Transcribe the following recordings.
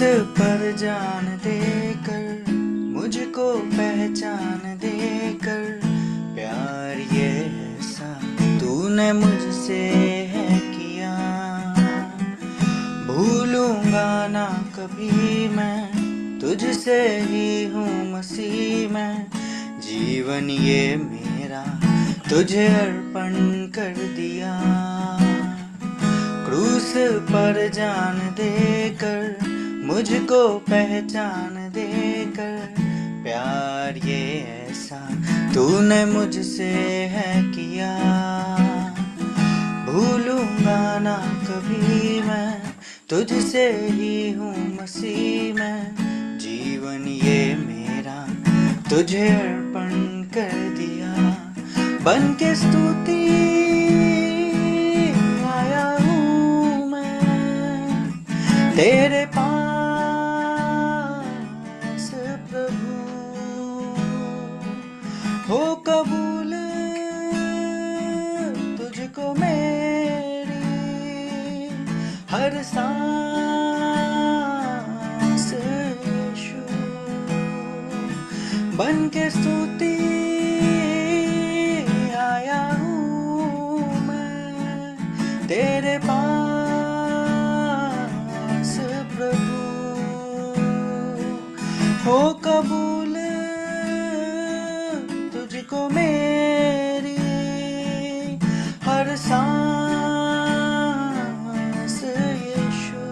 पर जान देकर मुझको पहचान देकर प्यार ये ऐसा तूने मुझसे है किया। भूलूंगा ना कभी मैं तुझसे ही हूँ मसीह मैं। जीवन ये मेरा तुझे अर्पण कर दिया। क्रूस पर जान देकर मुझको पहचान देकर प्यार ये ऐसा तूने मुझसे है किया। भूलूंगा ना कभी मैं तुझसे ही हूँ मसीह मैं। जीवन ये मेरा तुझे अर्पण कर दिया। बन के स्तुति आया हूँ मैं तेरे पास प्रभु। हो कबूल तुझको मेरी हर सांस यीशु। बन के स्तुति आया हूँ मैं तेरे पास प्रभु। हो कबूल तुझको मेरी हर सांस यीशु।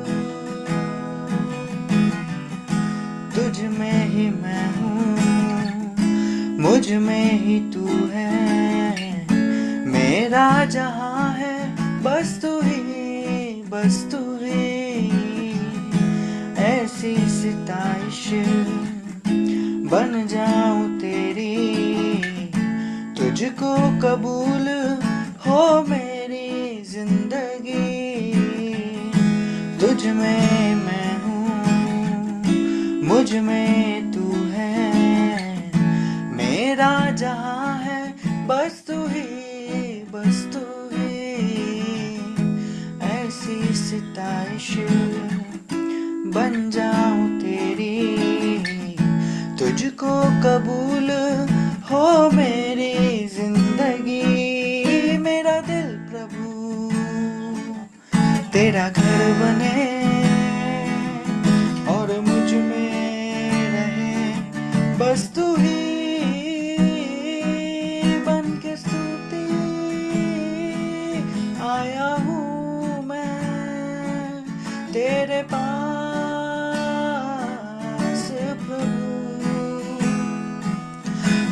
तुझ में ही मैं हूँ मुझ में ही तू है। मेरा जहाँ है बस तू ही ऐसी सिताइश बन जाऊं तेरी। तुझको कबूल हो मेरी जिंदगी। तुझ में मैं हूँ मुझ में तू है। मेरा जहाँ है बस तू ही ऐसी सिताइश बन जाऊं तेरी। तुझको कबूल हो मेरी जिंदगी। मेरा दिल प्रभु तेरा घर बने और मुझ में रहे बस तू ही। बन के स्तुति आया हूँ मैं तेरे पास प्रभु।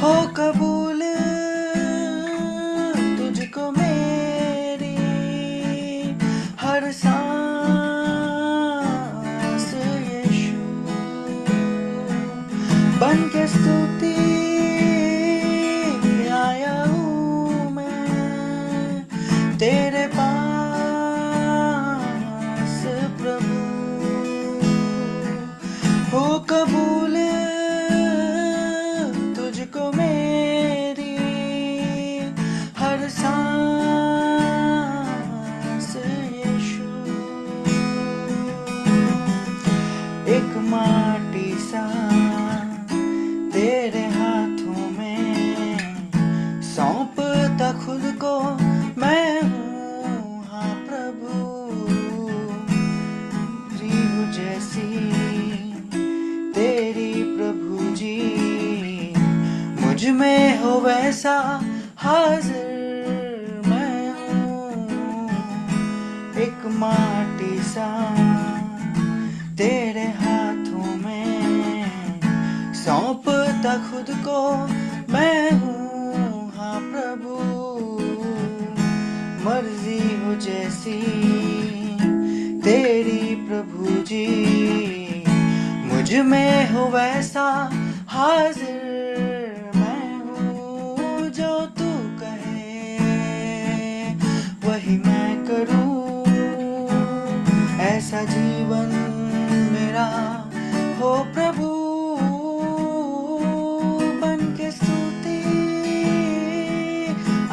हो कबूल तुझको मेरी हर सांस यीशु। बन के स्तुति आया हूँ मैं तेरे पास प्रभु। हो कबूल तुझको मेरी हर सांस यीशु। एक माटी सा तेरे हाथों में सौंपता खुद को मैं हूँ हाँ प्रभु। रीह जैसी तेरी प्रभु जी मुझ में हो वैसा हाजिर मैं हूँ। एक माटी सा तेरे हाथों में सौंपता खुद को मैं हूँ हाँ प्रभु। मर्जी हो जैसी तेरी प्रभु जी मुझ में हो वैसा हाजिर मैं हूँ। जो तू कहे वही मैं करूँ। ऐसा जीवन मेरा हो प्रभु। बन के स्तुति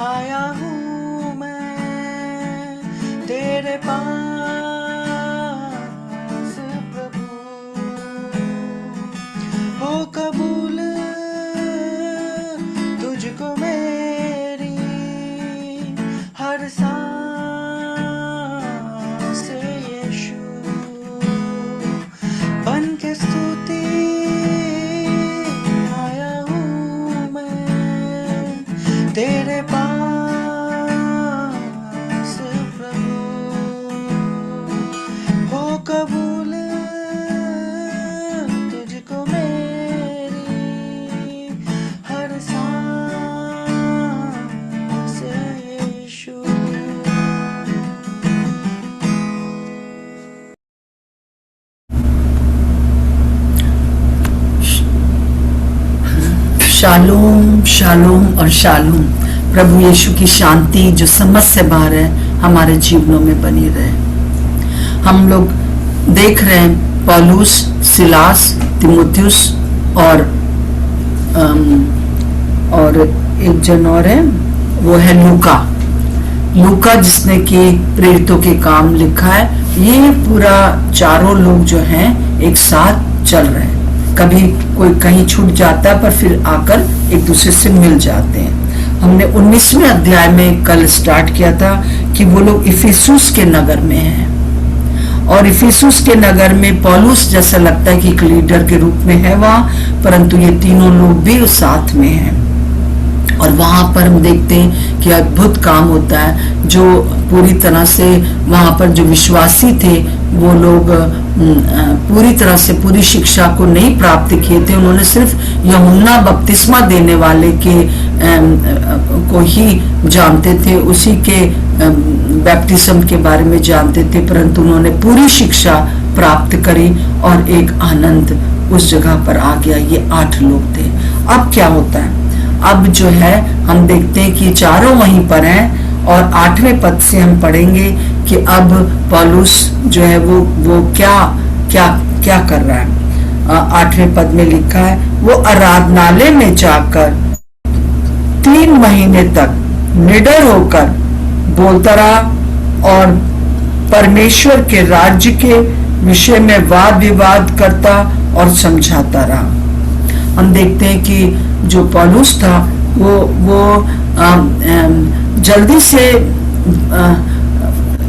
आया हूँ मैं तेरे पास प्रभु। शालोम शालोम और शालोम। प्रभु यीशु की शांति जो समझ से बाहर है हमारे जीवनों में बनी रहे। हम लोग देख रहे हैं पौलुस, सिलास, तिमुथियुस और एक जन और है, वो है लूका जिसने कि प्रेरितों के काम लिखा है। ये पूरा चारों लोग जो हैं एक साथ चल रहे हैं। कभी कोई कहीं छूट जाता है पर फिर आकर एक दूसरे से मिल जाते हैं। हमने 19वें अध्याय में कल स्टार्ट किया था कि वो लोग इफिसुस के नगर में हैं और इफिसुस के नगर में पौलुस जैसा लगता है कि एक लीडर के रूप में है वहां, परंतु ये तीनों लोग भी उस साथ में हैं और वहां पर हम देखते हैं कि अद्भुत काम होता है। जो पूरी तरह से वहां पर जो विश्वासी थे वो लोग पूरी तरह से पूरी शिक्षा को नहीं प्राप्त किए थे। उन्होंने सिर्फ यूहन्ना बपतिस्मा देने वाले के को ही जानते थे, उसी के बैप्टिज्म के बारे में जानते थे, परंतु उन्होंने पूरी शिक्षा प्राप्त करी और एक आनंद उस जगह पर आ गया। ये 8 लोग थे। अब क्या होता है? अब जो है हम देखते हैं कि चारों वहीं पर हैं और 8वें पद से हम पढ़ेंगे कि अब पौलुस जो है वो क्या कर रहा है। 8वें पद में लिखा है, वो आराधनालय में जाकर 3 महीने तक निडर होकर बोलता रहा और परमेश्वर के राज्य के विषय में वाद विवाद करता और समझाता रहा। हम देखते हैं कि जो पौलुस था वो जल्दी से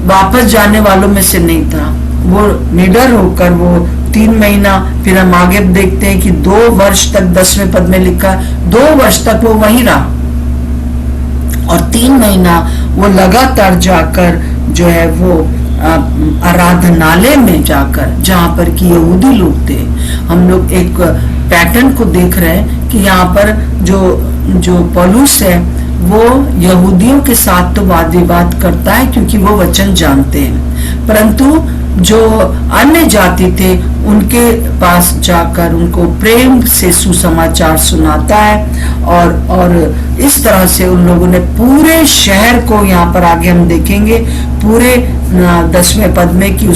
वापस जाने वालों में से नहीं था। वो निडर होकर वो 3 महीना, फिर हम आगे देखते हैं कि 2 वर्ष तक 10वें पद में लिखा, 2 वर्ष तक वो वहीं रहा और 3 महीना वो लगातार जाकर जो है वो आराधनालय में जाकर, जहां पर कि यहूदी लोग थे। हम लोग एक पैटर्न को देख रहे हैं कि यहाँ पर जो पौलुस है वो यहूदियों के साथ तो वाद विवाद करता है क्योंकि वो वचन जानते हैं, परंतु जो अन्य जाति थे उनके पास जाकर उनको प्रेम से सुसमाचार सुनाता है और इस तरह से उन लोगों ने पूरे शहर को, यहाँ पर आगे हम देखेंगे पूरे 10वें पद में कि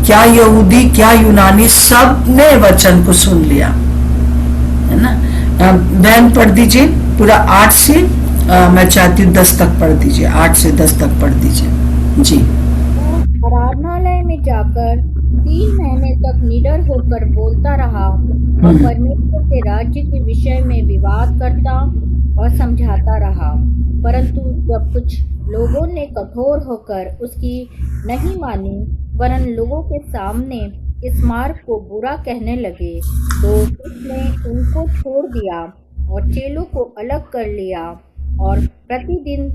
क्या यहूदी क्या यूनानी सब ने वचन को सुन लिया, है ना। बहन पढ़ दीजिए पूरा 8 से मैं चाहती हूँ 10 तक पढ़ दीजिए, 8 से 10 तक पढ़ दीजिए जी। आराधनालय में जाकर 3 महीने तक निडर होकर बोलता रहा और परमेश्वर के राज्य के विषय में विवाद करता और समझाता रहा। परंतु जब कुछ लोगों ने कठोर होकर उसकी नहीं मानी वरन लोगों के सामने इस मार्ग को बुरा कहने लगे, तो उसने उनको छोड़ दिया और चेलों को अलग कर लिया और प्रतिदिन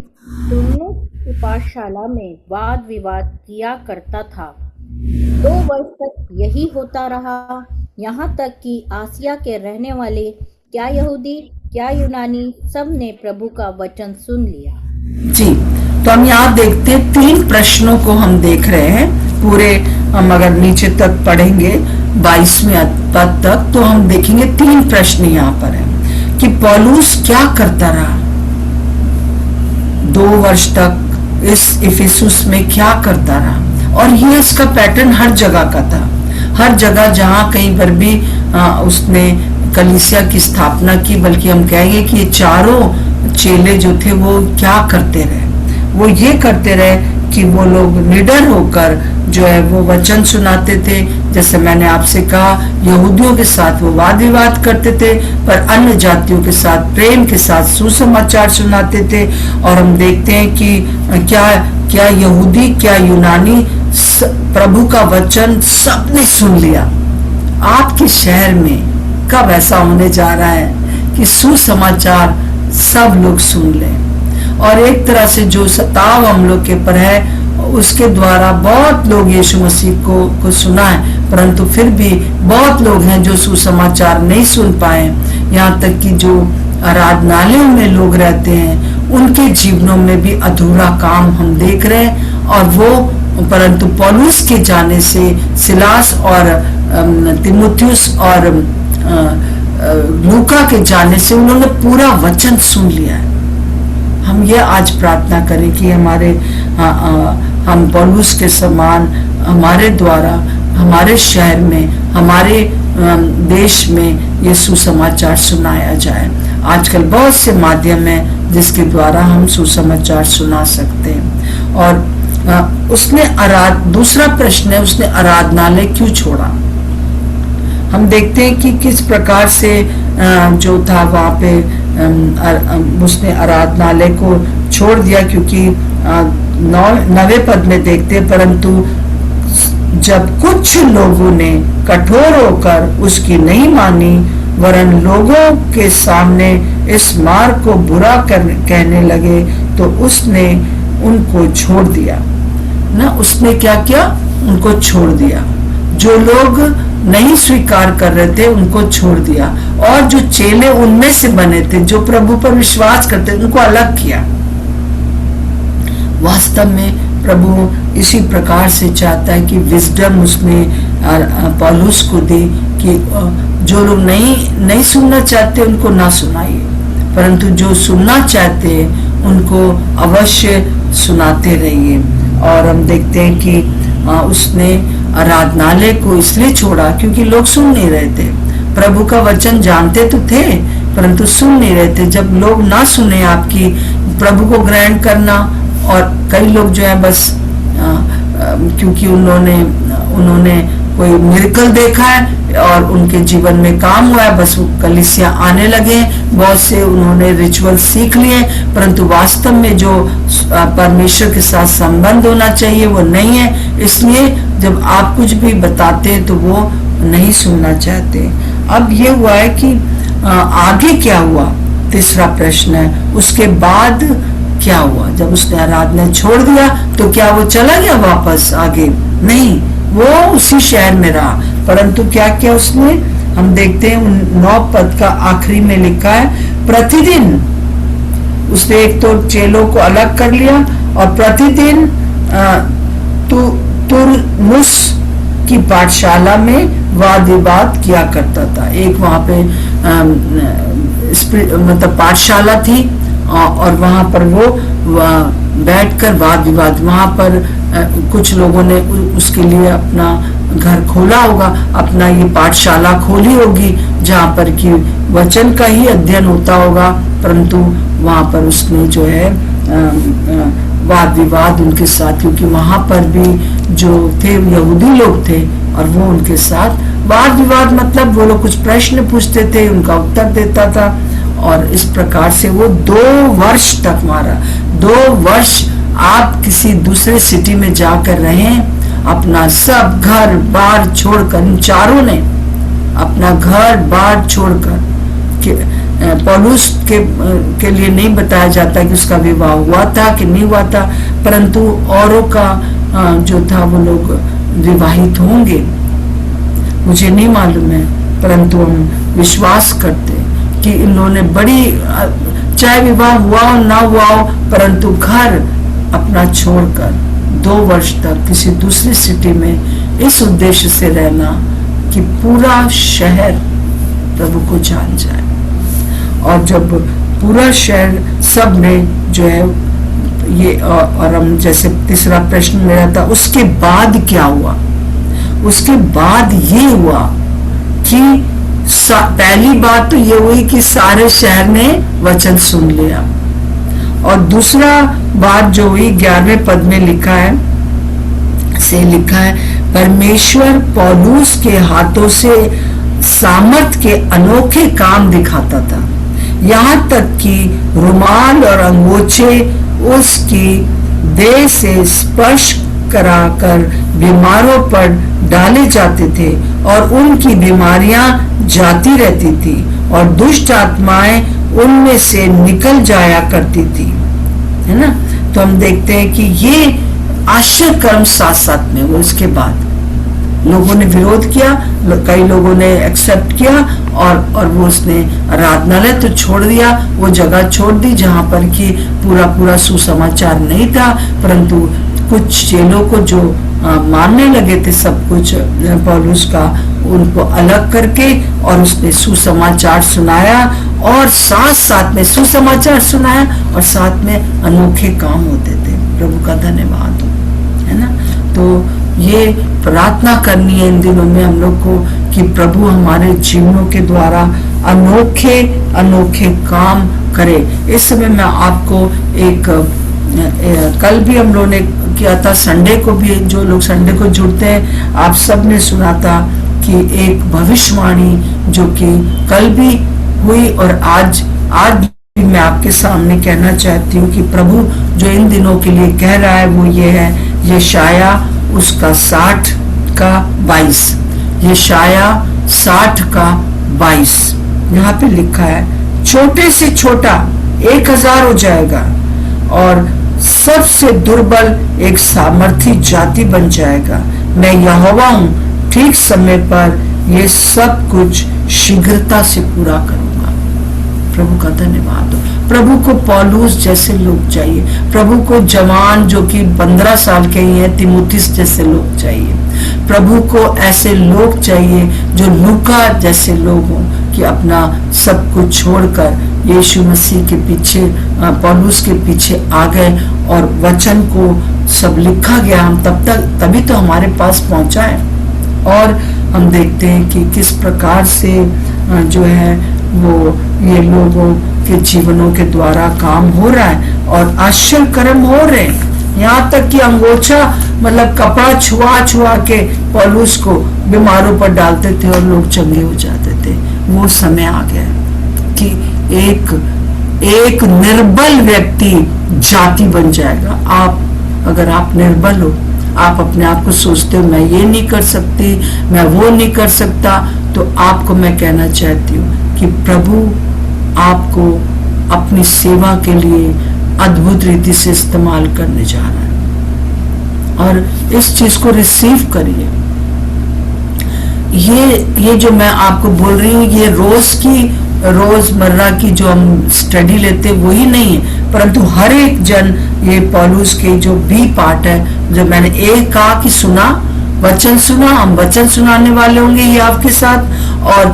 दोनों की पाठशाला में वाद विवाद किया करता था। 2 वर्ष तक यही होता रहा, यहाँ तक कि आसिया के रहने वाले क्या यहूदी क्या यूनानी सब ने प्रभु का वचन सुन लिया। जी, तो हम यहाँ देखते 3 प्रश्नों को हम देख रहे हैं पूरे। हम अगर नीचे तक पढ़ेंगे 22वें पद तक तो हम देखेंगे 3 प्रश्न यहाँ पर है कि पौलुस क्या करता रहा 2 वर्ष तक इस इफिसुस में, क्या करता रहा। और ये इसका पैटर्न हर जगह का था। हर जगह जहाँ कहीं पर भी उसने कलीसिया की स्थापना की, बल्कि हम कहेंगे कि ये चारों चेले जो थे वो क्या करते रहे, वो ये करते रहे कि वो लोग निडर होकर जो है वो वचन सुनाते थे। जैसे मैंने आपसे कहा, यहूदियों के साथ वो वाद विवाद करते थे पर अन्य जातियों के साथ प्रेम के साथ सुसमाचार सुनाते थे। और हम देखते हैं कि क्या यहूदी क्या यूनानी प्रभु का वचन सबने सुन लिया। आपके शहर में कब ऐसा होने जा रहा है कि सुसमाचार सब लोग सुन लें, और एक तरह से जो सताव हम लोग के पर है उसके द्वारा बहुत लोग यीशु मसीह को सुना है, परंतु फिर भी बहुत लोग हैं जो सुसमाचार नहीं सुन पाए। यहाँ तक कि जो आराधनालयों में लोग रहते हैं उनके जीवनों में भी अधूरा काम हम देख रहे हैं। और वो परंतु पौलुस के जाने से सिलास और तिमुथियुस और लूका के जाने से उन्होंने पूरा वचन सुन लिया है। हम ये आज प्रार्थना करें कि हम पौलुस के समान हमारे द्वारा हमारे शहर में, हमारे देश में ये सुसमाचार सुनाया जाए। आजकल बहुत से माध्यम है जिसके द्वारा हम सुसमाचार सुना सकते हैं। और उसने दूसरा प्रश्न है, उसने आराधनालय क्यों छोड़ा। हम देखते हैं कि किस प्रकार से जो था वहां पे उसने आराधनालय को छोड़ दिया, क्योंकि 9वें पद में देखते हैं, परंतु जब कुछ लोगों ने कठोर होकर उसकी नहीं मानी, वरन लोगों के सामने इस मार्ग को बुरा कहने लगे, तो उसने उनको छोड़ दिया ना। उसने क्या किया, उनको छोड़ दिया। जो लोग नहीं स्वीकार कर रहे थे उनको छोड़ दिया, और जो चेले उनमें से बने थे, जो प्रभु पर विश्वास करते, उनको अलग किया। वास्तव में प्रभु इसी प्रकार से चाहता है कि विजडम उसने पौलुस को दी कि जो लोग नहीं सुनना चाहते उनको ना सुनाइए, परंतु जो सुनना चाहते उनको अवश्य सुनाते रहिए। और हम देखते हैं कि उसने आराधनालय को इसलिए छोड़ा क्योंकि लोग सुन नहीं रहे थे। प्रभु का वचन जानते तो थे परंतु सुन नहीं रहे थे। जब लोग ना सुने आपकी प्रभु को ग्रहण करना, और कई लोग जो है बस क्योंकि उन्होंने कोई मिरेकल देखा है और उनके जीवन में काम हुआ है, बस वो कलीसिया आने लगे। बहुत से उन्होंने रिचुअल सीख लिए, परंतु वास्तव में जो परमेश्वर के साथ संबंध होना चाहिए वो नहीं है। इसलिए जब आप कुछ भी बताते हैं तो वो नहीं सुनना चाहते। अब ये हुआ है कि आगे क्या हुआ, तीसरा प्रश्न है, उसके बाद क्या हुआ। जब उसने आराधना छोड़ दिया तो क्या वो चला गया वापस आगे? नहीं, वो उसी शहर में रहा। परंतु क्या किया उसने, हम देखते हैं 9 पद का आखिरी में लिखा है, प्रतिदिन उसने एक तो चेलों को अलग कर लिया और प्रतिदिन तुरमुस की पाठशाला में वाद विवाद किया करता था। एक वहां पे मतलब पाठशाला थी और वहां पर वो बैठकर वाद विवाद, वहां पर कुछ लोगों ने उसके लिए अपना घर खोला होगा, अपना ये पाठशाला खोली होगी जहाँ पर कि वचन का ही अध्ययन होता होगा, परंतु वहां पर उसने जो है वाद विवाद उनके साथ, क्योंकि वहां पर भी जो थे यहूदी लोग थे और वो उनके साथ वाद विवाद, मतलब वो लोग कुछ प्रश्न पूछते थे, उनका उत्तर देता था। और इस प्रकार से वो 2 वर्ष तक मारा। 2 वर्ष आप किसी दूसरे सिटी में जाकर रहे, अपना सब घर बार छोड़कर, इन चारों ने अपना घर बार छोड़कर, पौलुस के लिए नहीं बताया जाता कि उसका विवाह हुआ था कि नहीं हुआ था, परंतु औरों का जो था वो लोग विवाहित होंगे, मुझे नहीं मालूम है, परंतु हम विश्वास करते कि इन्होंने बड़ी, चाहे विवाह हुआ हो ना हुआ हो, परंतु घर अपना छोड़कर 2 वर्ष तक किसी दूसरी सिटी में इस उद्देश्य से रहना कि पूरा शहर प्रभु को जान जाए। और जब पूरा शहर सब ने जो है ये, और हम जैसे तीसरा प्रश्न मेरा था, उसके बाद क्या हुआ? उसके बाद ये हुआ कि पहली बात तो ये हुई कि सारे शहर ने वचन सुन लिया, और दूसरा बात जो हुई 11वें पद में लिखा है, परमेश्वर पौलुस के हाथों से सामर्थ के अनोखे काम दिखाता था, यहाँ तक कि रुमाल और अंगोछे उसकी देह से स्पर्श कराकर बीमारों पर डाले जाते थे और उनकी बीमारियां जाती रहती थी और दुष्ट आत्माएं उनमें से निकल जाया करती थी, है ना। तो हम देखते हैं कि ये आश्चर्य कर्म साथ साथ में वो, इसके बाद लोगों ने विरोध किया, कई लोगों ने एक्सेप्ट किया, और वो उसने आराधनालय तो छोड़ दिया, वो जगह छोड़ दी जहां पर कि पूरा सुसमाचार नहीं था, परंतु कुछ चेलों को जो मानने लगे थे सब कुछ पौलुस का, उनको अलग करके और उसने सुसमाचार सुनाया, और साथ साथ में सुसमाचार सुनाया और साथ में अनोखे काम होते थे। प्रभु का धन्यवाद हो, है ना। तो ये प्रार्थना करनी है इन दिनों में हम लोग को कि प्रभु हमारे जीवनों के द्वारा अनोखे अनोखे काम करे। इस समय मैं आपको एक कल भी हम लोगों ने किया था, संडे को भी, जो लोग संडे को जुड़ते हैं, आप सब ने सुना था कि एक भविष्यवाणी जो कि कल भी हुई और आज भी मैं आपके सामने कहना चाहती हूँ कि प्रभु जो इन दिनों के लिए कह रहा है वो ये है, यशाया उसका 60 का 22, यशाया 60 का 22, यहाँ पे लिखा है, छोटे से छोटा 1000 हो जाएगा और सबसे दुर्बल एक सामर्थी जाति बन जाएगा। मैं यहोवा हूँ, ठीक समय पर ये सब कुछ शीघ्रता से पूरा करूंगा। प्रभु का धन्यवाद हो। प्रभु को पौलुस जैसे लोग चाहिए, प्रभु को जवान जो कि 15 साल के ही है, तीमुथियुस जैसे लोग चाहिए, प्रभु को ऐसे लोग चाहिए जो लूका जैसे लोग हों कि अपना सब कुछ छोड़कर यीशु मसीह के पीछे, पौलुस के पीछे आ गए और वचन को सब लिखा गया, हम तभी तो हमारे पास पहुंचा है। और हम देखते हैं कि किस प्रकार से जो है वो ये लोगों के जीवनों के द्वारा काम हो रहा है और आश्चर्य कर्म हो रहे हैं। यहाँ तक कि अंगोछा मतलब कपड़ा छुआ के पौलुस को बीमारों पर डालते थे और लोग चंगे हो जाते थे। वो समय आ गया कि एक निर्बल व्यक्ति जाति बन जाएगा। अगर आप निर्बल हो, आप अपने आप को सोचते हो मैं ये नहीं कर सकती, मैं वो नहीं कर सकता, तो आपको मैं कहना चाहती हूँ कि प्रभु आपको अपनी सेवा के लिए अद्भुत रीति से इस्तेमाल करने जा रहा है और इस चीज को रिसीव करिए। ये जो मैं आपको बोल रही हूँ, ये रोजमर्रा की जो हम स्टडी लेते वही नहीं है, परंतु हर एक जन ये पौलुस के जो बी पार्ट है, जब मैंने एक कहा कि सुना, वचन सुना, हम वचन सुनाने वाले होंगे ये आपके साथ और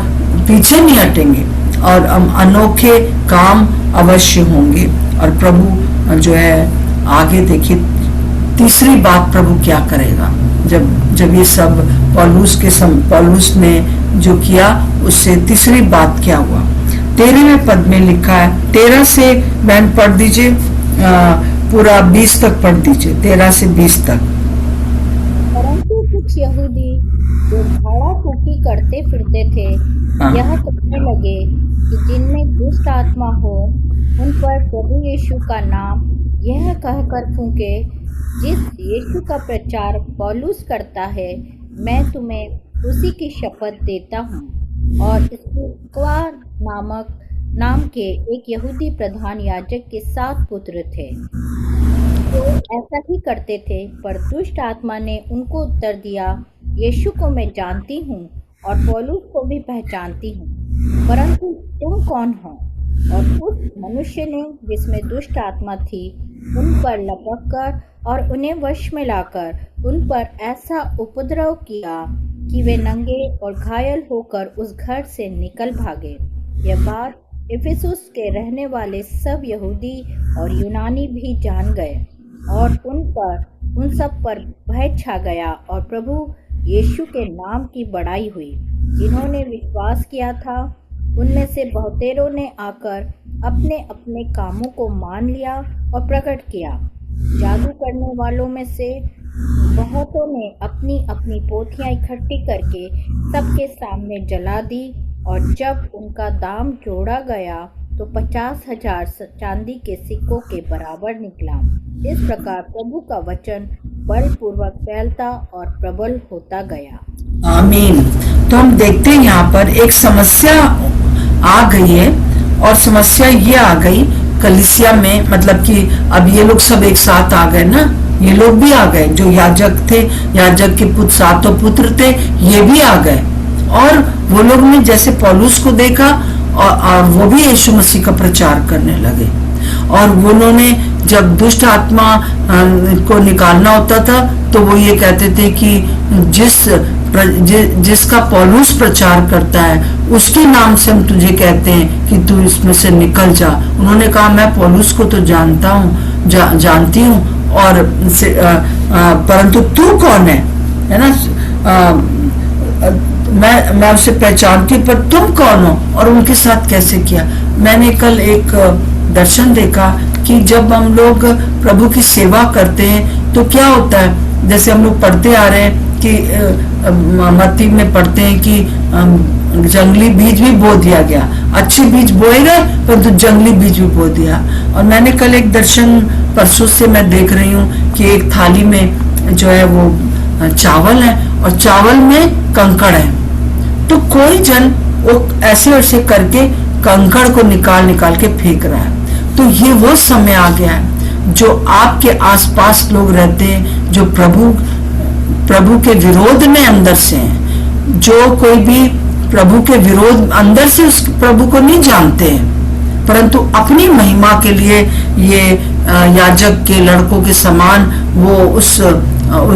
पीछे नहीं हटेंगे और हम अनोखे काम अवश्य होंगे। और प्रभु जो है आगे देखिए तीसरी बात प्रभु क्या करेगा जब ये सब पौलुस ने जो किया, उससे तीसरी बात क्या हुआ। 13वें पद में लिखा है, 13 से बहन पढ़ दीजिए, पूरा 20 तक पढ़ दीजिए, 13 से 20 तक। परंतु कुछ यहूदी जो झाड़ा फूकी करते फिरते थे यह कहने लगे कि जिनमें दुष्ट आत्मा हो उन पर प्रभु यीशु का नाम यह कहकर फूंके, जिस यीशु का प्रचार पौलुस करता है मैं तुम्हें उसी की शपथ देता हूँ। और स्क्वा नाम के एक यहूदी प्रधान याजक के 7 पुत्र थे तो ऐसा ही करते थे, पर दुष्ट आत्मा ने उनको उत्तर दिया, यीशु को मैं जानती हूँ और पौलुस को भी पहचानती हूँ, परंतु तुम कौन हो? और उस मनुष्य ने जिसमें दुष्ट आत्मा थी उन पर लपककर और उन्हें वश में लाकर उन पर ऐसा उपद्रव किया कि वे नंगे और घायल होकर उस घर से निकल भागे। यह बात इफिसुस के रहने वाले सब यहूदी और यूनानी भी जान गए और उन सब पर भय छा गया और प्रभु यीशु के नाम की बड़ाई हुई। जिन्होंने विश्वास किया था उनमें से बहुतेरों ने आकर अपने अपने कामों को मान लिया और प्रकट किया। जादू करने वालों में से बहुतों ने अपनी अपनी पोथियां इकट्ठी करके सबके सामने जला दी और जब उनका दाम जोड़ा गया तो 50,000 चांदी के सिक्कों के बराबर निकला। इस प्रकार प्रभु का वचन बलपूर्वक फैलता और प्रबल होता गया। आमीन। तो हम देखते हैं यहाँ पर एक समस्या आ गई है और समस्या ये आ गई कलीसिया में, मतलब कि अब ये लोग सब एक साथ आ गए ना, ये लोग भी आ गए, जो याजक थे, याजक के 7 पुत्र थे, ये भी आ गए और वो लोग ने जैसे पौलुस को देखा और वो भी यीशु मसीह का प्रचार करने लगे। और उन्होंने जब दुष्ट आत्मा को निकालना होता था तो वो ये कहते थे कि जिसका पौलुस प्रचार करता है उसके नाम से हम तुझे कहते हैं कि तू इसमें से निकल जा। उन्होंने कहा मैं पौलुस को तो जानता हूँ, जानती हूँ, और परंतु तू कौन है ना, मैं उसे पहचानती हूँ, पर तुम कौन हो। और उनके साथ कैसे किया। मैंने कल एक दर्शन देखा कि जब हम लोग प्रभु की सेवा करते हैं तो क्या होता है, जैसे हम लोग पढ़ते आ रहे हैं कि मत्ती में पढ़ते हैं कि जंगली बीज भी बो दिया गया, अच्छे बीज बोए गए परंतु जंगली बीज भी बो दिया। और मैंने कल एक दर्शन परसों से मैं देख रही हूँ कि एक थाली में जो है वो चावल है और चावल में कंकड़ है, तो कोई जन वो ऐसे ऐसे करके कंकड़ को निकाल के फेंक रहा है। तो ये वो समय आ गया है जो आपके आसपास लोग रहते हैं जो प्रभु के विरोध में अंदर से हैं, जो कोई भी प्रभु के विरोध अंदर से उस प्रभु को नहीं जानते हैं, परंतु अपनी महिमा के लिए ये याजक के लड़कों के समान वो उस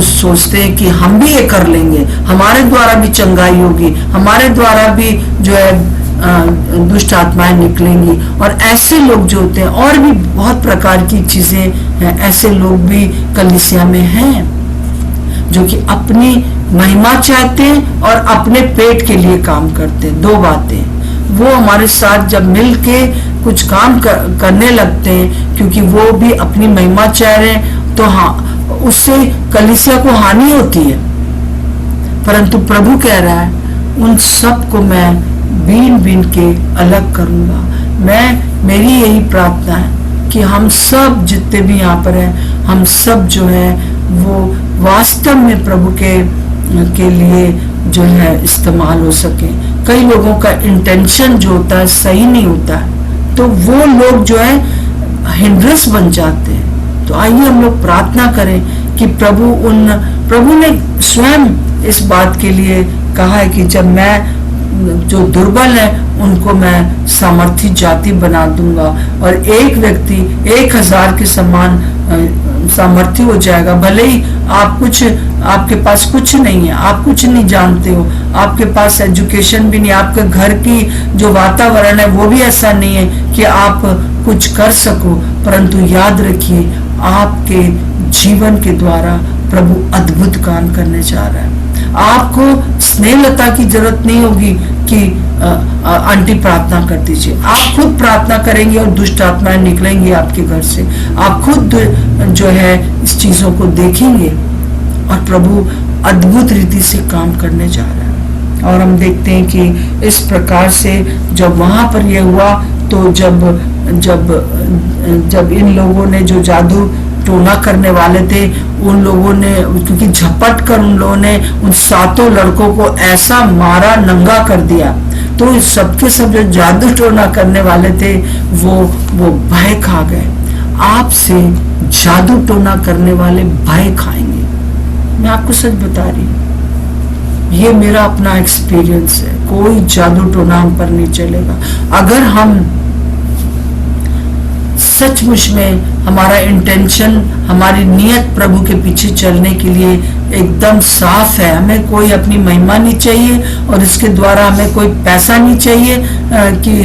सोचते हैं कि हम भी ये कर लेंगे, हमारे द्वारा भी चंगाई होगी, हमारे द्वारा भी जो है दुष्ट आत्माएं निकलेंगी। और ऐसे लोग जो होते हैं, और भी बहुत प्रकार की चीजें हैं, ऐसे लोग भी कलीसिया में हैं जो कि अपनी महिमा चाहते हैं और अपने पेट के लिए काम करते हैं। दो बातें, वो हमारे साथ जब मिल के कुछ काम करने लगते हैं क्योंकि वो भी अपनी महिमा चाह रहे हैं, तो हाँ उससे कलीसिया को हानि होती है। परंतु प्रभु कह रहा है उन सब को मैं बीन बीन के अलग करूंगा। मेरी यही प्रार्थना है कि हम सब जितने भी यहाँ पर हैं, हम सब जो है वो वास्तव में प्रभु के लिए जो है इस्तेमाल हो सके। कई लोगों का इंटेंशन जो होता है सही नहीं होता है, तो वो लोग जो है हिंड्रेंस बन जाते हैं। तो आइए हम लोग प्रार्थना करें कि प्रभु ने स्वयं इस बात के लिए कहा है कि जब मैं जो दुर्बल है उनको मैं सामर्थी जाति बना दूंगा, और एक व्यक्ति 1000 के समान सामर्थी हो जाएगा। भले ही आपके पास कुछ नहीं है, आप कुछ नहीं जानते हो, आपके पास एजुकेशन भी नहीं, आपके घर की जो वातावरण है वो भी ऐसा नहीं है कि आप कुछ कर सको, परंतु याद रखिए आपके जीवन के द्वारा प्रभु अद्भुत काम करने जा रहा है। आपको स्नेहलता की जरूरत नहीं होगी कि आंटी प्रार्थना कर दीजिए, आप खुद प्रार्थना करेंगे और दुष्ट आत्माएं निकलेंगी आपके घर से। आप खुद जो है इस चीजों को देखेंगे और प्रभु अद्भुत रीति से काम करने जा रहा है। और हम देखते हैं कि इस प्रकार से जब वहां पर यह हुआ, तो जब इन लोगों ने जो जादू टोना करने वाले थे, उन लोगों ने क्योंकि झपट कर उन लोगों ने उन 7 लड़कों को ऐसा मारा, नंगा कर दिया, तो सबके सब जो जादू टोना करने वाले थे वो भय खा गए। आपसे जादू टोना करने वाले भय खाएंगे। मैं आपको सच बता रही हूँ, ये मेरा अपना एक्सपीरियंस है। कोई जादू टोना हम पर नहीं चलेगा अगर हम सचमुच में हमारा इंटेंशन, हमारी नियत प्रभु के पीछे चलने के लिए एकदम साफ है। हमें कोई अपनी महिमा नहीं चाहिए और इसके द्वारा हमें कोई पैसा नहीं चाहिए कि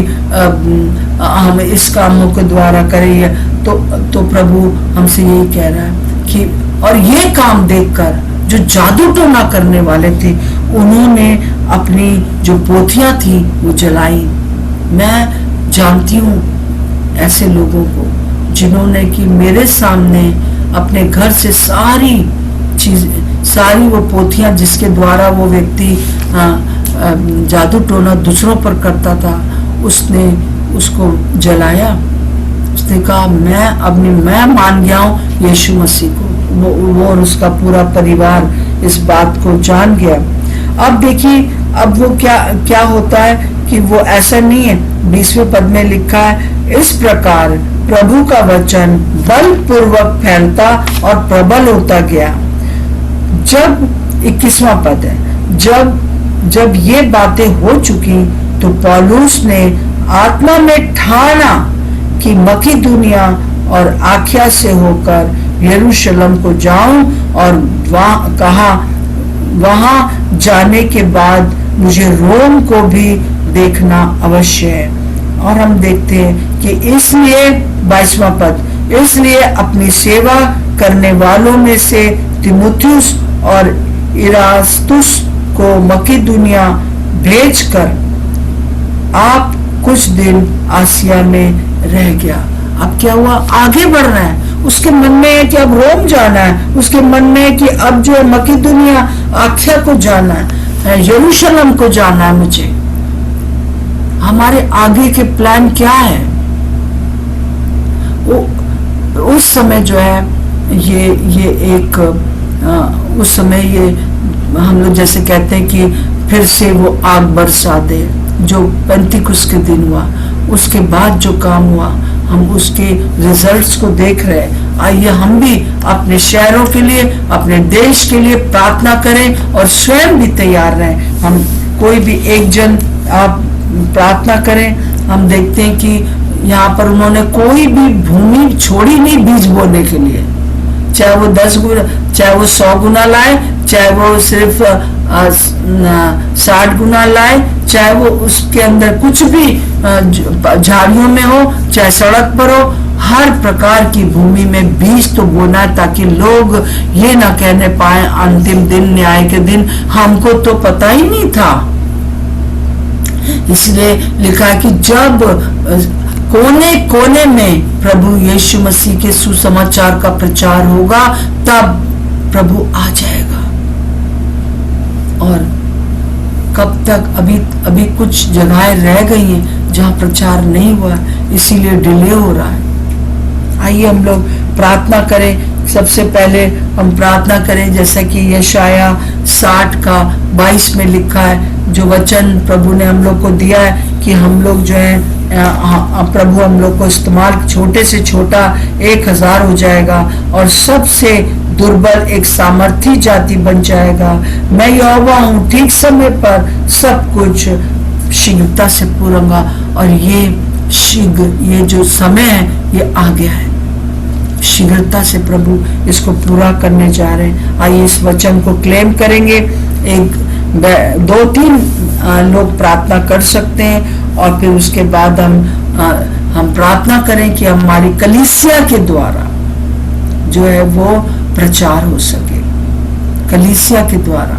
हम इस कामों के द्वारा करें। तो प्रभु हमसे यही कह रहा है कि, और ये काम देखकर जो जादू टोना करने वाले थे उन्होंने अपनी जो पोथियां थी वो जलाई। मैं जानती हूँ ऐसे लोगों को जिन्होंने कि मेरे सामने अपने घर से सारी वो पोथियां जिसके द्वारा वो व्यक्ति जादू टोना दूसरों पर करता था, उसने उसको जलाया। उसने कहा मैं मान गया हूँ यीशु मसीह को। वो और उसका पूरा परिवार इस बात को जान गया। अब देखिए अब वो क्या होता है कि वो ऐसा नहीं है। 20वें पद में लिखा है, इस प्रकार प्रभु का वचन बलपूर्वक फैलता और प्रबल होता गया। जब 21वां पद है, जब ये बातें हो चुकी तो पौलुस ने आत्मा में ठाना कि मकिदुनिया और आख्या से होकर यरूशलेम को जाऊं, और वहां जाने के बाद मुझे रोम को भी देखना अवश्य है। और हम देखते हैं कि इसलिए 22वां पद, इसलिए अपनी सेवा करने वालों में से तिमुथियुस और इरास्तुस को मकिदुनिया भेजकर आप कुछ दिन आसिया में रह गया। अब क्या हुआ, आगे बढ़ रहा है, उसके मन में है कि अब रोम जाना है, उसके मन में है कि अब जो मकिदुनिया आख्या को जाना है, यरूशलेम को जाना है मुझे। हमारे आगे के प्लान क्या है? उस समय जो है ये एक उस समय ये हम लोग जैसे कहते हैं कि फिर से वो आग बरसा दे, जो पेंतिकुस्त के दिन हुआ, उसके बाद जो काम हुआ, हम उसके रिजल्ट्स को देख रहे हैं। आइए हम भी अपने शहरों के लिए, अपने देश के लिए प्रार्थना करें और स्वयं भी तैयार रहें। हम कोई भी एक जन आप प्रार्थना करें। हम देखते हैं कि यहाँ पर उन्होंने कोई भी भूमि छोड़ी नहीं बीज बोने के लिए, चाहे वो 10 गुना, चाहे वो 100 गुना लाए, चाहे वो सिर्फ 60 गुना लाए, चाहे वो उसके अंदर कुछ भी झाड़ियों में हो, चाहे सड़क पर हो, हर प्रकार की भूमि में बीज तो बोना है, ताकि लोग ये ना कहने पाए अंतिम दिन, न्याय के दिन, हमको तो पता ही नहीं था। इसलिए लिखा है कि जब कोने कोने में प्रभु यीशु मसीह के सुसमाचार का प्रचार होगा, तब प्रभु आ जाएगा। और कब तक? अभी कुछ जगहें रह गई हैं जहां प्रचार नहीं हुआ, इसीलिए डिले हो रहा है। आइए हम लोग प्रार्थना करें। सबसे पहले हम प्रार्थना करें जैसा कि यशाया 60 का 22 में लिखा है, जो वचन प्रभु ने हम लोग को दिया है कि हम लोग जो है प्रभु हम लोग को इस्तेमाल, छोटे से छोटा 1000 हो जाएगा और सबसे दुर्बल एक सामर्थी जाति बन जाएगा। मैं यहोवा हूँ, ठीक समय पर सब कुछ शीघ्रता से पूरा। और ये जो समय है ये आ गया है, शीघ्रता से प्रभु इसको पूरा करने जा रहे हैं। आइए इस वचन को क्लेम करेंगे। 2-3 लोग प्रार्थना कर सकते हैं और फिर उसके बाद हम प्रार्थना करें कि हमारी कलीसिया के द्वारा जो है वो प्रचार हो सके, कलीसिया के द्वारा,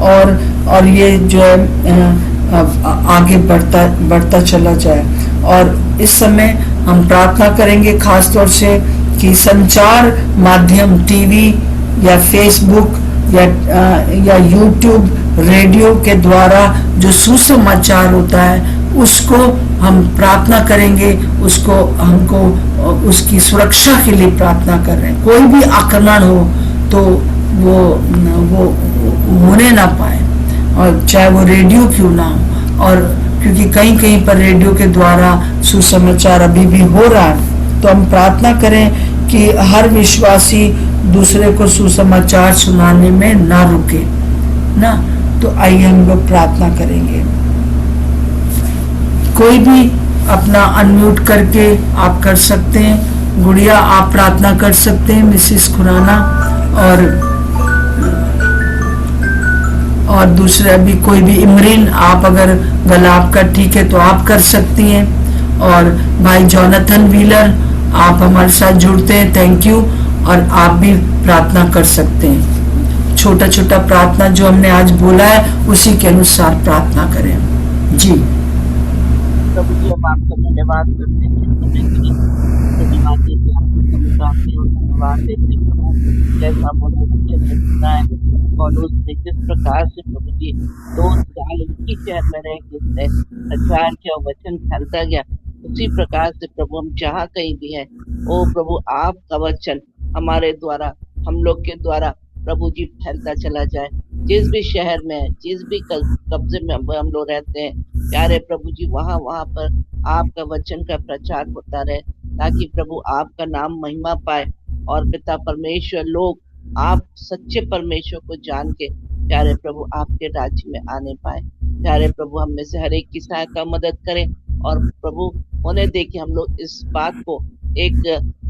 और ये जो है आगे बढ़ता चला जाए। और इस समय हम प्रार्थना करेंगे खास तौर से कि संचार माध्यम टीवी या फेसबुक या यूट्यूब, रेडियो के द्वारा जो सुसमाचार होता है उसको हम प्रार्थना करेंगे, हमको उसकी सुरक्षा के लिए प्रार्थना कर रहे हैं। कोई भी आक्रमण हो तो वो होने ना पाए, और चाहे वो रेडियो क्यों ना हो। और क्योंकि कहीं पर रेडियो के द्वारा सुसमाचार अभी भी हो रहा है, तो हम प्रार्थना करें कि हर विश्वासी दूसरे को सुसमाचार सुनाने में ना रुके ना। तो आइए हम लोग प्रार्थना करेंगे। कोई भी अपना अनम्यूट करके आप कर सकते हैं। गुड़िया आप प्रार्थना कर सकते हैं, मिसिस खुराना, और दूसरे अभी कोई भी इमरीन, आप अगर गला आपका ठीक है तो आप कर सकती हैं। और भाई जॉनथन व्हीलर आप हमारे साथ जुड़ते हैं, थैंक यू। और आप भी प्रार्थना कर सकते हैं। छोटा छोटा प्रार्थना जो हमने आज बोला है उसी के अनुसार प्रार्थना करें। जी प्रभु जी, हम आपका धन्यवाद करते हैं, धन्यवाद देते हैं, धन्यवाद देते हैं प्रभु। जैसा और उसने किस प्रकार से प्रभु जी 2 साल उनकी शहर में रह के प्रचार किया, वचन फैलता गया, उसी प्रकार से प्रभु हम जहाँ कहीं भी हैं, ओ प्रभु आपका वचन हमारे द्वारा, हम लोग के द्वारा प्रभु जी फैलता चला जाए। जिस भी शहर में, जिस भी कब्जे में हम लोग रहते हैं, प्यारे प्रभु जी वहाँ पर आपका वचन का प्रचार होता रहे, ताकि प्रभु आपका नाम महिमा पाए और पिता परमेश्वर लोग आप सच्चे परमेश्वर को जान के प्यारे प्रभु आपके राज्य में आने पाए। प्यारे प्रभु हम में से हर एक की सहायता मदद करें और प्रभु होने दे कि हम लोग इस बात को एक,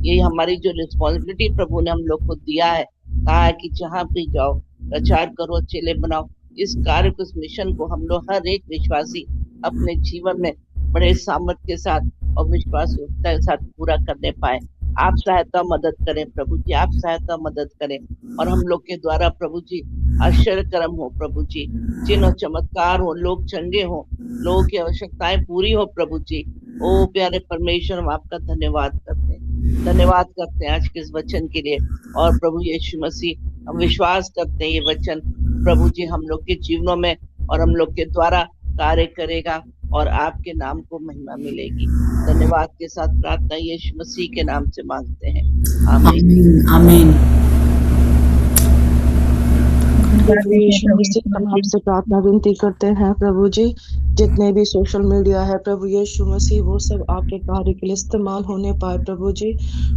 ये हमारी जो रिस्पॉन्सिबिलिटी प्रभु ने हम लोग को दिया है, कहा है कि जहाँ भी जाओ प्रचार करो, चेले बनाओ, इस कार्य को, इस मिशन को हम लोग हर एक विश्वासी अपने जीवन में बड़े सामर्थ्य के साथ और विश्वास योग्यता के साथ पूरा करने पाए। आप सहायता मदद करें प्रभु जी, आप सहायता मदद करें, और हम लोग के द्वारा प्रभु जी आश्चर्य कर्म हो प्रभु जी, चिन्ह और चमत्कार हो, लोग चंगे हो, लोगों की आवश्यकताएं पूरी हो प्रभु जी। ओ प्यारे परमेश्वर, हम आपका धन्यवाद करते हैं, धन्यवाद करते हैं आज के इस वचन के लिए। और प्रभु यीशु मसीह, हम विश्वास करते हैं ये वचन प्रभु जी हम लोग के जीवनों में और हम लोग के द्वारा कार्य करेगा और आपके नाम को महिमा मिलेगी। धन्यवाद के साथ प्रार्थना यीशु मसीह के नाम से मांगते हैं, आमीन। आमीन। हम आपसे प्रार्थना विनती करते हैं प्रभु जी, जितने भी सोशल मीडिया है प्रभु यीशु मसीह, वो सब आपके कार्य के लिए इस्तेमाल होने पाए प्रभु जी।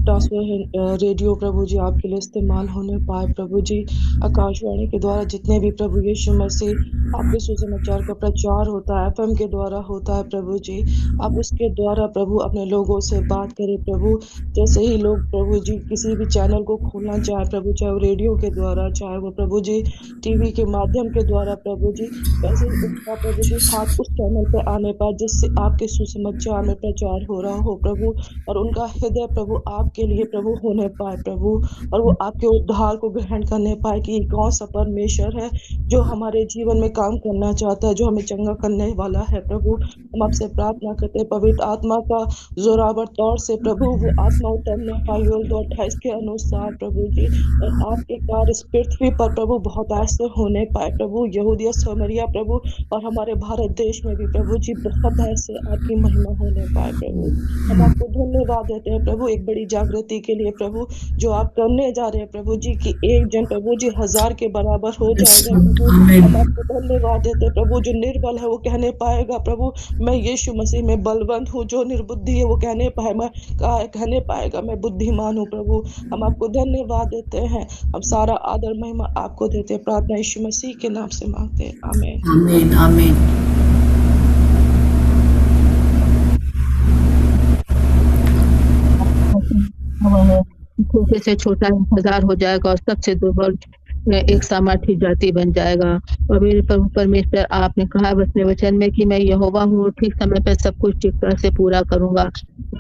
ट्रांसफर रेडियो प्रभु जी आपके लिए इस्तेमाल होने पाए प्रभु जी। आकाशवाणी के द्वारा जितने भी प्रभु यीशु मसीह आपके सुसमाचार का प्रचार होता है, एफएम के द्वारा होता है प्रभु जी, आप उसके द्वारा प्रभु अपने लोगों से बात करें प्रभु। जैसे ही लोग प्रभु जी किसी भी चैनल को खोलना चाहे प्रभु, चाहे वो रेडियो के द्वारा, चाहे वो प्रभु जी टीवी के माध्यम के द्वारा प्रभु जी, वैसे ही उसका प्रभु जी हाथ उस चैनल पे आने पाए जिससे आपके सुसमाचार में प्रचार हो रहा हो प्रभु, और उनका हृदय प्रभु आपके लिए प्रभु होने पाए प्रभु, और वो आपके उद्धार को ग्रहण करने पाए कि कौन सा परमेश्वर है जो हमारे जीवन में काम करना चाहता है, जो हमें चंगा करने वाला है प्रभु। हम आपसे प्रार्थना करते हैं पवित्र आत्मा का जोरावर तौर से प्रभु वो आत्मा उतरने पाए योग 2:28 के अनुसार प्रभु जी, और आपके कार्य इस पृथ्वी पर प्रभु बहुत ऐसे होने पाए प्रभु, यहूदिया समरिया प्रभु, और हमारे भारत देश में भी प्रभु जी बहुत ऐसे आपकी महिमा होने पाए प्रभु। हम आपको धन्यवाद देते हैं प्रभु एक बड़ी जागृति के लिए प्रभु, जो आप करने जा रहे हैं प्रभु जी, कि एक जन प्रभु जी 1000 के बराबर हो जाएगा प्रभु। हम आपको धन्यवाद देते हैं प्रभु, जो निर्बल है वो कहने पाएगा प्रभु मैं यीशु मसीह में बलवंत हूँ, जो निर्बुद्धि है वो कहने पाएगा मैं बुद्धिमान हूँ प्रभु। हम आपको धन्यवाद देते हैं, हम सारा आदर महिमा आपको देते हैं, प्रार्थना यीशु मसीह के नाम से मांगते हैं, आमीन आमीन आमीन। छोटे से छोटा 1000 हो जाएगा और सबसे दुर्बल एक सामर्थी जाति बन जाएगा। और मेरे प्रभु परमेश्वर, आपने कहा अपने वचन में कि मैं यहोवा हूँ, ठीक समय पर सब कुछ ठीक तरह से पूरा करूंगा।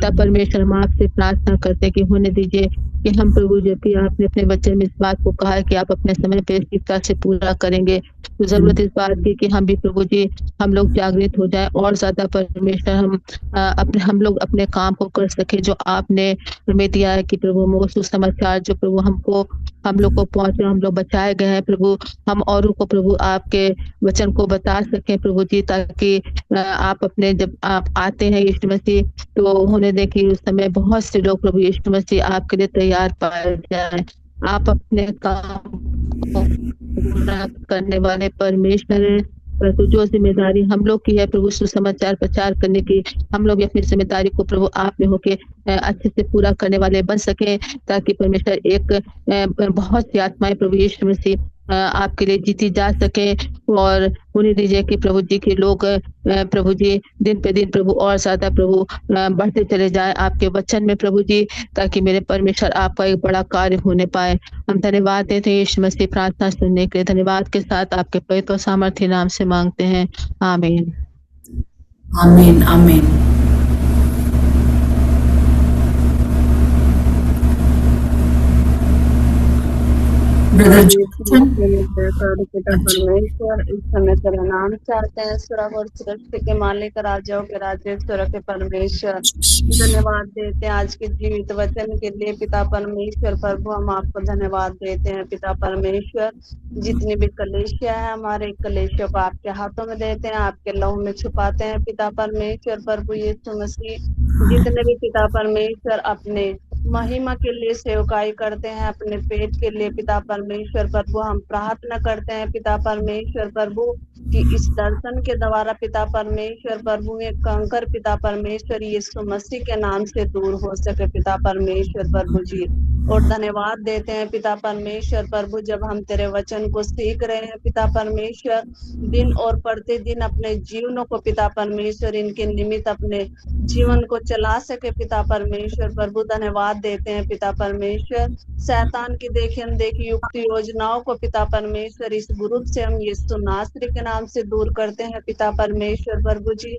तब परमेश्वर हम आपसे प्रार्थना करते कि होने दीजिए कि हम प्रभु, जबकि आपने अपने वचन में इस बात को कहा है कि आप अपने समय पे ठीक तरह से पूरा करेंगे, तो जरूरत इस बात की कि हम भी प्रभु जी हम लोग जागृत हो जाए और ज्यादा परमेश्वर हम लोग अपने काम को कर सके जो आपने हमें दिया है कि प्रभु वो सुसमाचार जो प्रभु हम लोग को पहुंचे, हम लोग बचाए गए हैं प्रभु, हम औरों को प्रभु आपके वचन को बता सकें प्रभु जी, ताकि आप अपने जब आप आते हैं यीशु मसीह तो होने दें कि उस समय बहुत से लोग प्रभु यीशु मसीह आपके लिए तैयार पाए जाए। आप अपने काम को पूरा करने वाले परमेश्वर हैं, परंतु जो जिम्मेदारी हम लोग की है प्रभु सुसमाचार प्रचार करने की, हम लोग अपनी जिम्मेदारी को प्रभु आप में होके अच्छे से पूरा करने वाले बन सके, ताकि परमेश्वर एक बहुत सी आत्माएं प्रभु यीशु मसीह आपके लिए जीती जा सके। और उन्हें दीजिए कि प्रभु जी के लोग प्रभु जी दिन पे दिन प्रभु और ज्यादा प्रभु बढ़ते चले जाए आपके वचन में प्रभु जी, ताकि मेरे परमेश्वर आपका एक बड़ा कार्य होने पाए। हम धन्यवाद देते हैं यीशु मसीह, प्रार्थना सुनने के लिए धन्यवाद के साथ आपके पवित्र सामर्थ्य नाम से मांगते हैं, आमीन आमीन आमीन। परमेश्वर इस समय तेरा नाम चाहते हैं, स्वर्ग और सृष्टि के मालिक, राजाओं के राजेश्वर के परमेश्वर, धन्यवाद देते हैं आज के जीवित वचन के लिए पिता परमेश्वर। प्रभु हम आपको धन्यवाद देते हैं पिता परमेश्वर, जितनी भी कलेशिया है हमारे कलेशियों को आपके हाथों में देते हैं, आपके लहू में छुपाते हैं पिता परमेश्वर। प्रभु यीशु मसीह जितने भी पिता परमेश्वर अपने महिमा के लिए सेवकाई करते हैं, अपने पेट के लिए पिता परमेश्वर प्रभु हम प्रार्थना करते हैं पिता परमेश्वर प्रभु कि इस दर्शन के द्वारा पिता परमेश्वर प्रभु में कंकर पिता परमेश्वर यीशु मसीह के नाम से दूर हो सके पिता परमेश्वर प्रभु जी। और धन्यवाद देते हैं पिता परमेश्वर प्रभु, जब हम तेरे वचन को सीख रहे हैं पिता परमेश्वर, दिन और प्रतिदिन अपने जीवनों को पिता परमेश्वर इनके निमित्त अपने जीवन को चला सके पिता परमेश्वर प्रभु। धन्यवाद देते हैं पिता परमेश्वर, शैतान की देखी अनदेखी युक्त योजनाओं को पिता परमेश्वर इस ग्रुप से हम यीशु नासरी के नाम से दूर करते हैं पिता परमेश्वर प्रभु जी।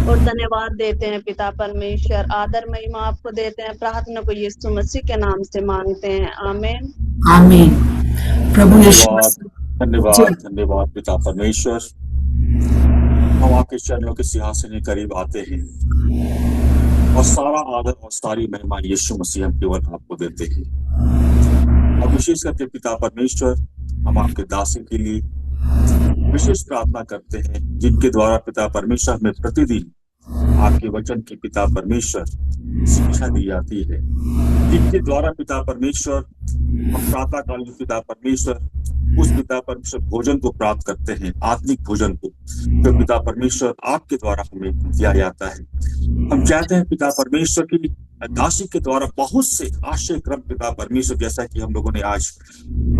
और धन्यवाद देते हैं पिता परमेश्वर, आदर महिमा आपको देते हैं, प्रार्थना को यीशु मसीह के नाम से मांगते हैं, आमीन आमीन। प्रभु यीशु धन्यवाद धन्यवाद पिता परमेश्वर। हम आपके चरणों के सिंहासन के करीब आते हैं और सारा आदर और सारी महिमा यीशु मसीह हम केवल आपको देते हैं। और विशेष करके पिता परमेश्वर, हम आपके दासों के लिए विशेष प्रार्थना करते हैं, जिनके द्वारा पिता परमेश्वर हमें प्रतिदिन आपके वचन की पिता परमेश्वर शिक्षा दी जाती है, जिनके द्वारा पिता परमेश्वर हम प्रातःकालीन पिता परमेश्वर उस पिता परमेश्वर भोजन को प्राप्त करते हैं, आत्मिक भोजन को जो पिता परमेश्वर आपके द्वारा हमें दिया जाता है। हम चाहते हैं पिता परमेश्वर की दासी के द्वारा बहुत से आश्चर्यक्रम पिता परमेश्वर, जैसा कि हम लोगों ने आज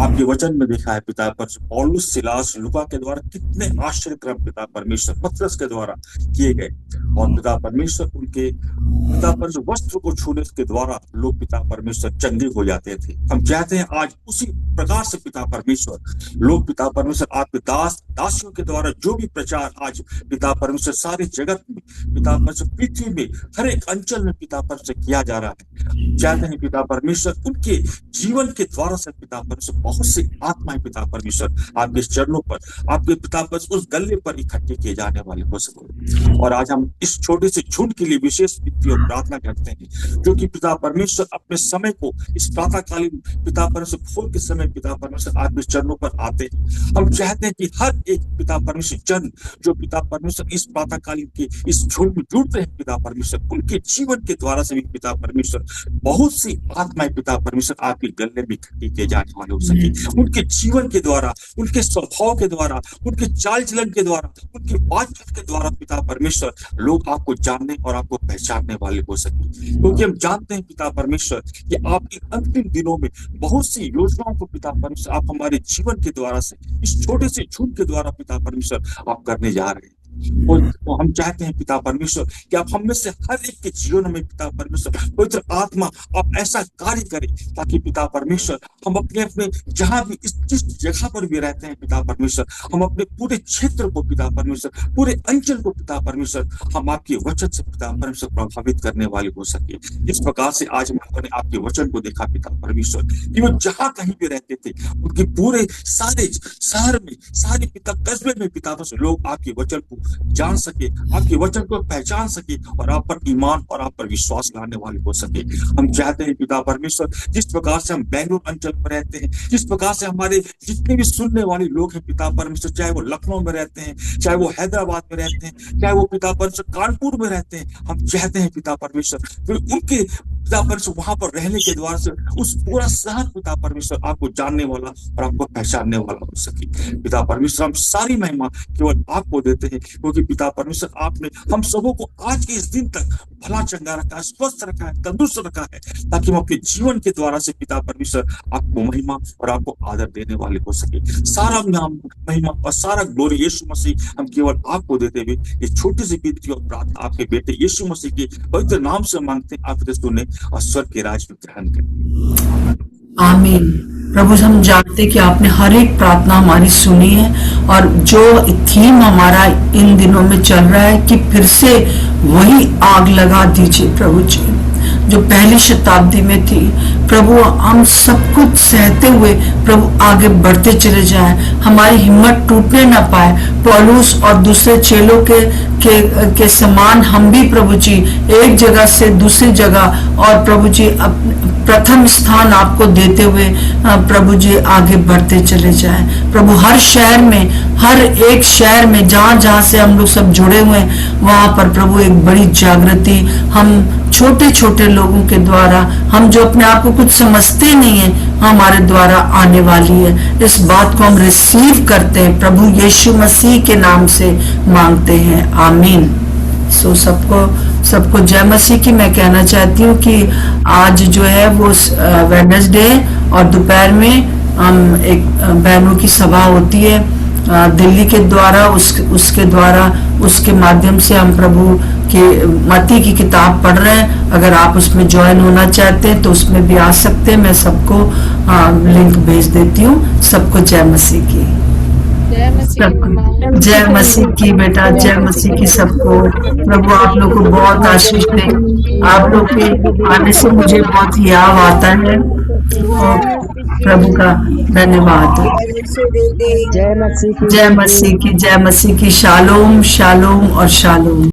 आपके वचन में देखा है पिता परमेश्वर, पौलुस, सिलास, लूका के द्वारा कितने आश्चर्यक्रम पिता परमेश्वर पतरस के द्वारा किए गए। और पिता परमेश्वर उनके पिता परमेश्वर वस्त्र को छूने के द्वारा लोग पिता परमेश्वर चंगे हो जाते थे। हम चाहते हैं आज उसी प्रकार से पिता परमेश्वर लोग पिता परमेश्वर आपके दासियों के द्वारा जो भी प्रचार आज पिता परमेश्वर सारे जगत में पिता परमेश्वर पृथ्वी में हर एक अंचल में पिता परमेश्वर किया जा रहा है, चाहते हैं पिता परमेश्वर उनके जीवन के द्वारा से पिता परमेश्वर बहुत सी आत्माएं पिता परमेश्वर आपके चरणों पर, आपके पिता परमेश्वर उस गले पर इकट्ठे किए जाने वाले हो सके। और आज हम इस छोटे से झुंड के लिए विशेष विनती और प्रार्थना करते हैं, जो कि पिता परमेश्वर अपने समय को इस प्रातःकालीन पिता परमेश्वर भोर के समय पिता परमेश्वर आपके चरणों पर आते हैं। हम चाहते हैं कि हर एक पिता परमेश्वर जन जो पिता परमेश्वर इस प्रातःकालीन के इस झुंड में जुड़ते हैं पिता परमेश्वर, उनके जीवन के द्वारा से भी पिता परमेश्वर बहुत सी आत्माएं पिता परमेश्वर आपके गले में इकट्ठी किए जाने वाले हो सके। उनके जीवन के द्वारा, उनके स्वभाव के द्वारा, उनके चाल चलन के द्वारा, उनकी बातचीत के द्वारा पिता परमेश्वर लोग आपको जानने और आपको पहचानने वाले हो सके। क्योंकि हम जानते हैं पिता परमेश्वर कि आपके अंतिम दिनों में बहुत सी योजनाओं को पिता परमेश्वर आप हमारे जीवन के द्वारा से इस छोटे से झुंड के द्वारा पिता परमेश्वर आप करने जा रहे हैं। और तो हम चाहते हैं पिता परमेश्वर कि आप हम में से हर एक के जीवन में पिता परमेश्वर पवित्र आत्मा आप ऐसा कार्य करें, ताकि पिता परमेश्वर हम अपने जहां भी जिस जगह पर भी रहते हैं पिता परमेश्वर, हम अपने पूरे क्षेत्र को पिता परमेश्वर, पूरे अंचल को पिता परमेश्वर हम आपके वचन से पिता परमेश्वर प्रभावित करने वाले हो सके। जिस प्रकार से आज मैंने आपके वचन को देखा पिता परमेश्वर कि वो जहां कहीं भी रहते थे, उनके पूरे सारे शहर में, सारे पिता कस्बे में पिता परमेश्वर लोग आपके वचन को जान सके, आपके वचन को पहचान सके और आप पर ईमान और आप पर विश्वास लाने वाले हो सके। हम चाहते हैं पिता परमेश्वर जिस प्रकार से हम बेंगलुरु अंचल में रहते हैं, जिस प्रकार से हमारे जितने भी सुनने वाले लोग हैं पिता परमेश्वर, चाहे वो लखनऊ में रहते हैं, चाहे वो हैदराबाद में रहते हैं, चाहे वो पिता परमेश्वर कानपुर में रहते हैं, हम चाहते हैं पिता परमेश्वर उनके पिता परमेश्वर वहां पर रहने के द्वारा से उस पूरा शहर पिता परमेश्वर आपको जानने वाला और आपको पहचानने वाला हो सके। पिता परमेश्वर हम सारी महिमा केवल आपको देते हैं, क्योंकि पिता परमेश्वर आपने हम सबों को आज के इस दिन तक भला चंगा रखा है, स्वस्थ रखा है, तंदुरुस्त रखा है, ताकि हम अपने जीवन के द्वारा से पिता परमेश्वर आपको महिमा और आपको आदर देने वाले हो सके। सारा नाम महिमा और सारा ग्लोरी यीशु मसीह हम केवल आपको देते हुए ये छोटी सी विनती और प्रार्थना आपके बेटे यीशु मसीह के पवित्र नाम से मांगते हैं, आप सुने और स्वर्ग के राज में ग्रहण करें। आमीन। प्रभु हम जानते कि आपने हर एक प्रार्थना हमारी सुनी है, और जो थीम हमारा इन दिनों में चल रहा है कि फिर से वही आग लगा दीजिए प्रभु जी, जो पहली शताब्दी में थी। प्रभु हम सब कुछ सहते हुए प्रभु आगे बढ़ते चले जाएं, हमारी हिम्मत टूटने ना पाए। पौलुस और दूसरे चेलों के समान हम भी प्रभु जी एक जगह से दूसरी जगह और प्रभु जी प्रथम स्थान आपको देते हुए प्रभु जी आगे बढ़ते चले जाएं। प्रभु हर शहर में, हर एक शहर में जहां जहां से हम लोग सब जुड़े हुए हैं, वहां पर प्रभु एक बड़ी जागृति हम छोटे छोटे लोगों के द्वारा, हम जो अपने आप को कुछ समझते नहीं है, हमारे द्वारा आने वाली है। इस बात को हम रिसीव करते हैं, प्रभु यीशु मसीह के नाम से मांगते हैं, आमीन। सो सबको सबको जय मसीह की। मैं कहना चाहती हूँ कि आज जो है वो वेडनेसडे और दोपहर में हम एक बहनों की सभा होती है दिल्ली के द्वारा, उसके द्वारा उसके माध्यम से हम प्रभु के मत्ती की किताब पढ़ रहे हैं। अगर आप उसमें ज्वाइन होना चाहते हैं तो उसमें भी आ सकते हैं। मैं सबको लिंक भेज देती हूँ। सबको जय मसीह की। जय मसीह की बेटा, जय मसीह की सबको। प्रभु आप लोग को बहुत आशीष दे। आप लोग के आने से मुझे बहुत याद आता है और प्रभु का धन्यवाद। जय मसीह की, जय मसीह की, जय मसीह की। शालोम शालोम और शालोम।